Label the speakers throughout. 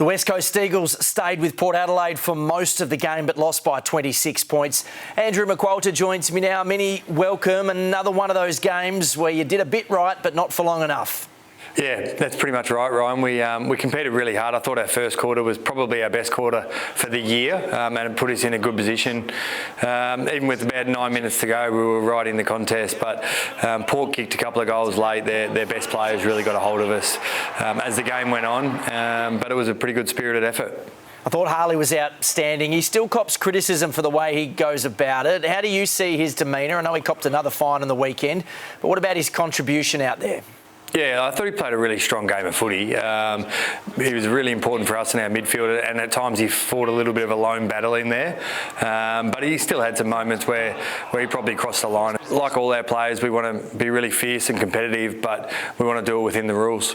Speaker 1: The West Coast Eagles stayed with Port Adelaide for most of the game but lost by 26 points. Andrew McQualter joins me now. Minnie, welcome. Another one of those games where you did a bit right but not for long enough.
Speaker 2: Yeah, that's pretty much right, Ryan. We competed really hard. I thought our first quarter was probably our best quarter for the year, and it put us in a good position. Even with about 9 minutes to go, we were right in the contest, but Port kicked a couple of goals late. Their best players really got a hold of us as the game went on, but it was a pretty good spirited effort.
Speaker 1: I thought Harley was outstanding. He still cops criticism for the way he goes about it. How do you see his demeanour? I know he copped another fine on the weekend, but what about his contribution out there?
Speaker 2: Yeah, I thought he played a really strong game of footy. He was really important for us in our midfield, and at times he fought a little bit of a lone battle in there. But he still had some moments where he probably crossed the line. Like all our players, we want to be really fierce and competitive, but we want to do it within the rules.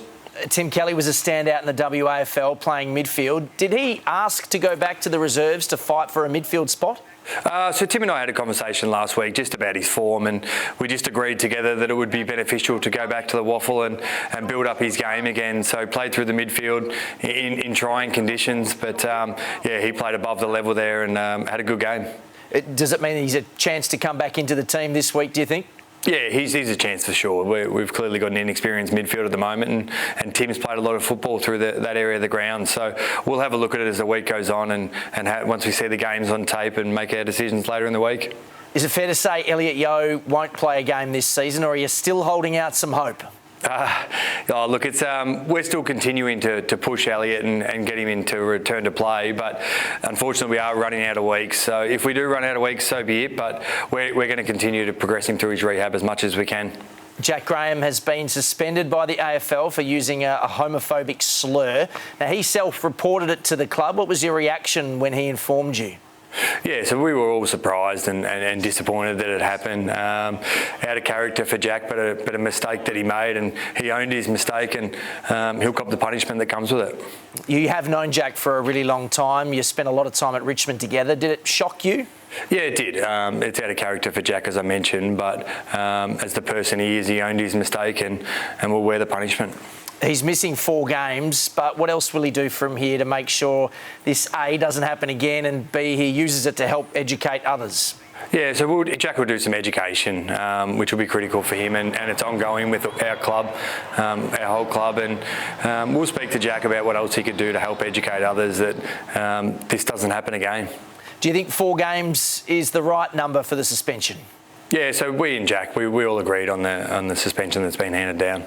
Speaker 1: Tim Kelly was a standout in the WAFL playing midfield. Did he ask to go back to the reserves to fight for a midfield spot?
Speaker 2: So Tim and I had a conversation last week just about his form, and we just agreed together that it would be beneficial to go back to the waffle and build up his game again. So played through the midfield in trying conditions, but yeah, he played above the level there and had a good game.
Speaker 1: Does it mean he's a chance to come back into the team this week, do you think?
Speaker 2: Yeah, he's a chance for sure. We've clearly got an inexperienced midfield at the moment, and Tim's played a lot of football through that area of the ground. So we'll have a look at it as the week goes on and once we see the games on tape and make our decisions later in the week.
Speaker 1: Is it fair to say Elliot Yeo won't play a game this season, or are you still holding out some hope?
Speaker 2: Look, it's we're still continuing to push Elliot and get him into return to play, but unfortunately we are running out of weeks. So if we do run out of weeks, so be it. But we're going to continue to progress him through his rehab as much as we can.
Speaker 1: Jack Graham has been suspended by the AFL for using a homophobic slur. Now, he self-reported it to the club. What was your reaction when he informed you?
Speaker 2: Yeah, so we were all surprised and disappointed that it happened. Out of character for Jack, but a mistake that he made, and he owned his mistake, and he'll cop the punishment that comes with it.
Speaker 1: You have known Jack for a really long time. You spent a lot of time at Richmond together. Did it shock you?
Speaker 2: Yeah, it did. It's out of character for Jack, as I mentioned, but as the person he is, he owned his mistake and will wear the punishment.
Speaker 1: He's missing 4 games, but what else will he do from here to make sure this A doesn't happen again, and B, he uses it to help educate others?
Speaker 2: Yeah, so Jack will do some education, which will be critical for him, and it's ongoing with our club, our whole club, and we'll speak to Jack about what else he could do to help educate others that this doesn't happen again.
Speaker 1: Do you think 4 games is the right number for the suspension?
Speaker 2: Yeah, so we and Jack, we all agreed on the suspension that's been handed down.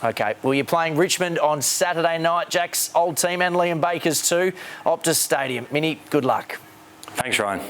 Speaker 1: Okay, well, you're playing Richmond on Saturday night, Jack's old team, and Liam Baker's too, Optus Stadium. Minnie, good luck.
Speaker 2: Thanks, Ryan.